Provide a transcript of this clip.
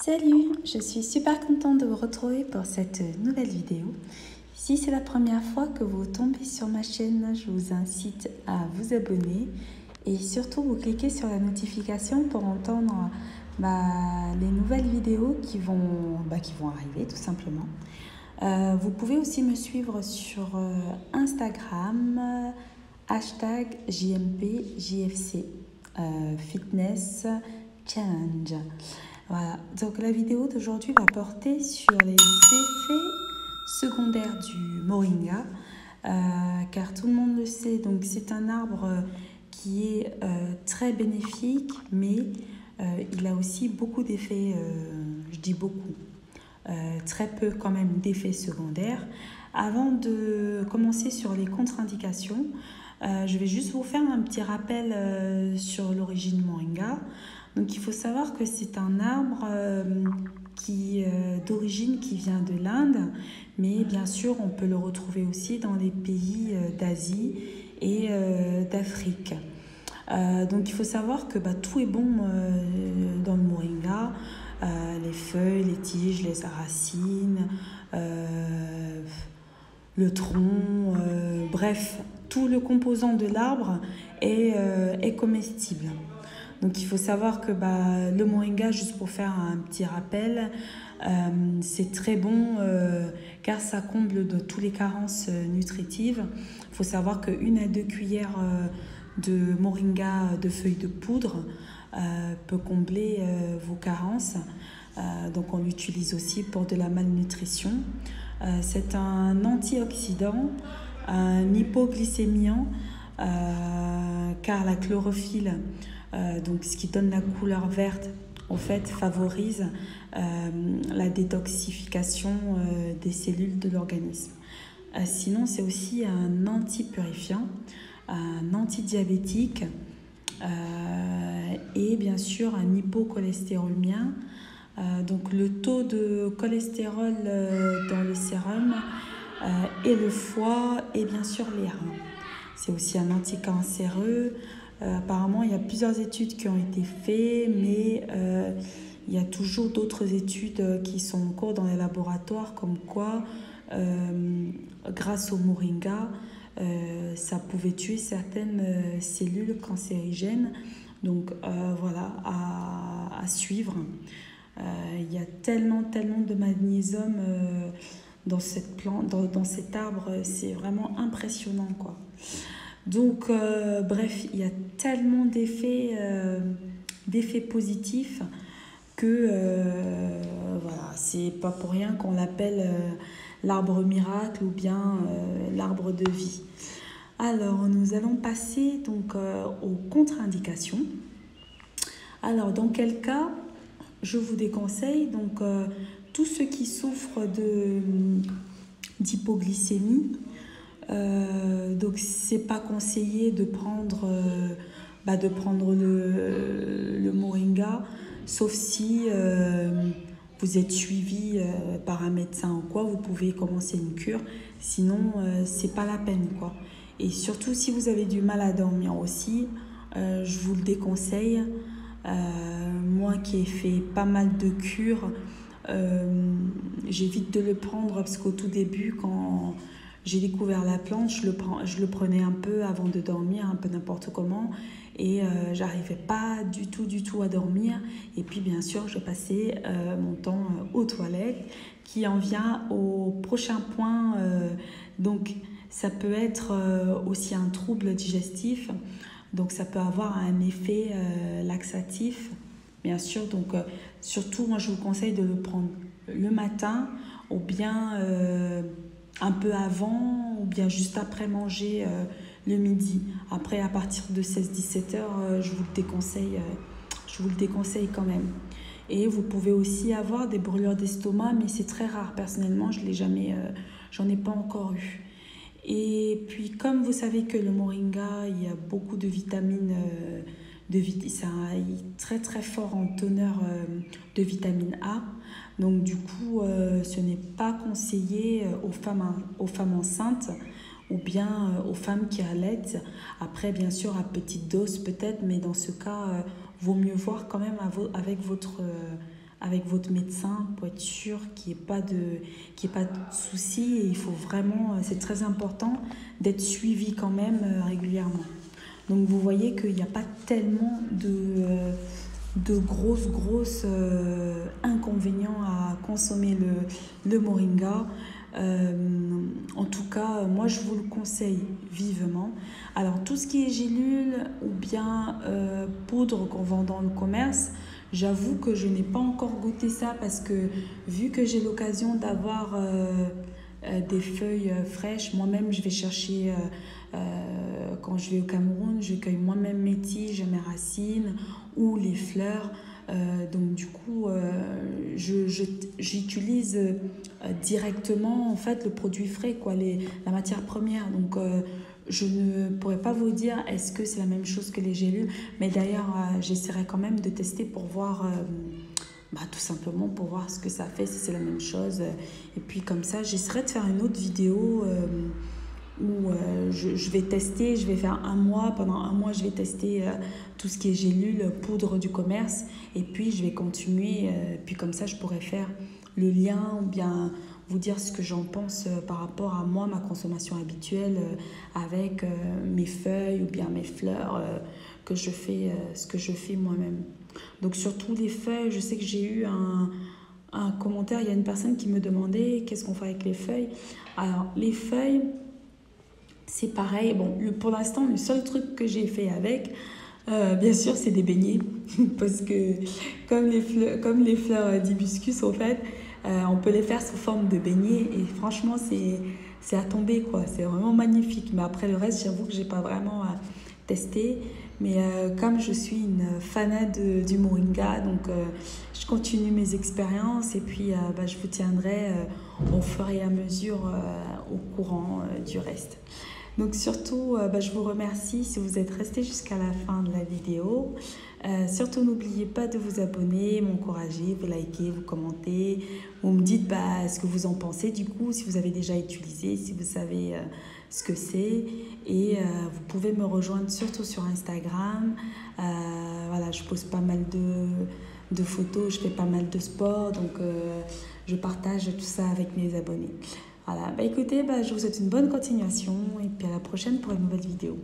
Salut, je suis super contente de vous retrouver pour cette nouvelle vidéo. Si c'est la première fois que vous tombez sur ma chaîne, je vous incite à vous abonner et surtout vous cliquez sur la notification pour entendre les nouvelles vidéos qui vont arriver tout simplement. Vous pouvez aussi me suivre sur Instagram, hashtag JMPJFC, Fitness Challenge. Voilà, donc la vidéo d'aujourd'hui va porter sur les effets secondaires du moringa, car tout le monde le sait, donc c'est un arbre qui est très bénéfique, mais il a aussi beaucoup d'effets, je dis beaucoup, très peu quand même d'effets secondaires. Avant de commencer sur les contre-indications, je vais juste vous faire un petit rappel sur l'origine moringa. Donc il faut savoir que c'est un arbre d'origine qui vient de l'Inde, mais bien sûr on peut le retrouver aussi dans les pays d'Asie et d'Afrique. Donc il faut savoir que tout est bon dans le moringa, les feuilles, les tiges, les racines, le tronc, bref, tout le composant de l'arbre est comestible. Donc il faut savoir que le moringa, juste pour faire un petit rappel, c'est très bon car ça comble de toutes les carences nutritives. Il faut savoir qu'une à 2 cuillères de moringa de feuilles de poudre peut combler vos carences. Donc on l'utilise aussi pour de la malnutrition. C'est un antioxydant, un hypoglycémiant car la chlorophylle, donc ce qui donne la couleur verte, en fait, favorise la détoxification des cellules de l'organisme. Sinon, c'est aussi un antipurifiant, un antidiabétique et bien sûr un hypocholestérolemien. Donc le taux de cholestérol dans le sérum et le foie et bien sûr les reins. C'est aussi un anticancéreux. Apparemment, il y a plusieurs études qui ont été faites, mais il y a toujours d'autres études qui sont en cours dans les laboratoires, comme quoi, grâce au moringa, ça pouvait tuer certaines cellules cancérigènes. Donc voilà, à suivre. Il y a tellement de magnésium dans cet arbre, c'est vraiment impressionnant, quoi. Donc, bref, il y a tellement d'effets positifs que voilà, c'est pas pour rien qu'on l'appelle l'arbre miracle ou bien l'arbre de vie. Alors, nous allons passer donc aux contre-indications. Alors, dans quel cas je vous déconseille donc tous ceux qui souffrent d'hypoglycémie. Donc c'est pas conseillé de prendre le moringa, sauf si vous êtes suivi par un médecin ou quoi. Vous pouvez commencer une cure, sinon c'est pas la peine, quoi. Et surtout si vous avez du mal à dormir aussi, je vous le déconseille. Moi qui ai fait pas mal de cures, j'évite de le prendre parce qu'au tout début, quand j'ai découvert la plante, je le prenais un peu avant de dormir, un peu n'importe comment, et j'arrivais pas du tout à dormir. Et puis bien sûr, je passais mon temps aux toilettes, qui en vient au prochain point. Donc ça peut être aussi un trouble digestif. Donc ça peut avoir un effet laxatif, bien sûr. Donc surtout, moi je vous conseille de le prendre le matin ou bien un peu avant ou bien juste après manger le midi. Après, à partir de 16-17 heures, je vous le déconseille quand même. Et vous pouvez aussi avoir des brûlures d'estomac, mais c'est très rare. Personnellement, j'en ai pas encore eu. Et puis, comme vous savez que le moringa, il y a beaucoup de vitamines, ça est très très fort en teneur de vitamine A. Donc du coup, ce n'est pas conseillé aux femmes enceintes ou bien aux femmes qui allaitent. Après, bien sûr, à petite dose peut-être, mais dans ce cas, vaut mieux voir quand même avec avec votre médecin pour être sûr qu'il n'y ait pas de soucis. Et il faut vraiment, c'est très important d'être suivi quand même régulièrement. Donc vous voyez qu'il n'y a pas tellement de grosses inconvénients à consommer le moringa. En tout cas, moi je vous le conseille vivement. Alors tout ce qui est gélule ou bien poudre qu'on vend dans le commerce, j'avoue que je n'ai pas encore goûté ça parce que vu que j'ai l'occasion d'avoir des feuilles fraîches, moi-même je vais chercher, quand je vais au Cameroun, je cueille moi-même mes tiges, mes racines ou les fleurs. Donc du coup, j'utilise directement en fait le produit frais, quoi, la matière première. Donc je ne pourrais pas vous dire est-ce que c'est la même chose que les gélules, mais d'ailleurs j'essaierai quand même de tester pour voir, tout simplement pour voir ce que ça fait, si c'est la même chose. Et puis comme ça, j'essaierai de faire une autre vidéo où je vais tester, je vais faire un mois, pendant un mois je vais tester tout ce qui est gélule, poudre du commerce, et puis je vais continuer, puis comme ça je pourrais faire le lien ou bien vous dire ce que j'en pense par rapport à moi, ma consommation habituelle avec mes feuilles ou bien mes fleurs que je fais, ce que je fais moi-même. Donc surtout les feuilles, je sais que j'ai eu un commentaire, il y a une personne qui me demandait qu'est-ce qu'on fait avec les feuilles. Alors les feuilles, c'est pareil. Bon, pour l'instant, le seul truc que j'ai fait avec, bien sûr, c'est des beignets. Parce que comme les fleurs d'hibiscus, en fait, on peut les faire sous forme de beignets. Et franchement, c'est à tomber, quoi. C'est vraiment magnifique. Mais après, le reste, j'avoue que je n'ai pas vraiment testé. Mais comme je suis une fanade du moringa, donc je continue mes expériences. Et puis, je vous tiendrai au fur et à mesure au courant du reste. Donc surtout, je vous remercie si vous êtes resté jusqu'à la fin de la vidéo. Surtout, n'oubliez pas de vous abonner, m'encourager, vous liker, vous commenter. Vous me dites ce que vous en pensez du coup, si vous avez déjà utilisé, si vous savez ce que c'est. Et vous pouvez me rejoindre surtout sur Instagram. Voilà, je pose pas mal de photos, je fais pas mal de sport. Donc je partage tout ça avec mes abonnés. Voilà, écoutez, je vous souhaite une bonne continuation et puis à la prochaine pour une nouvelle vidéo.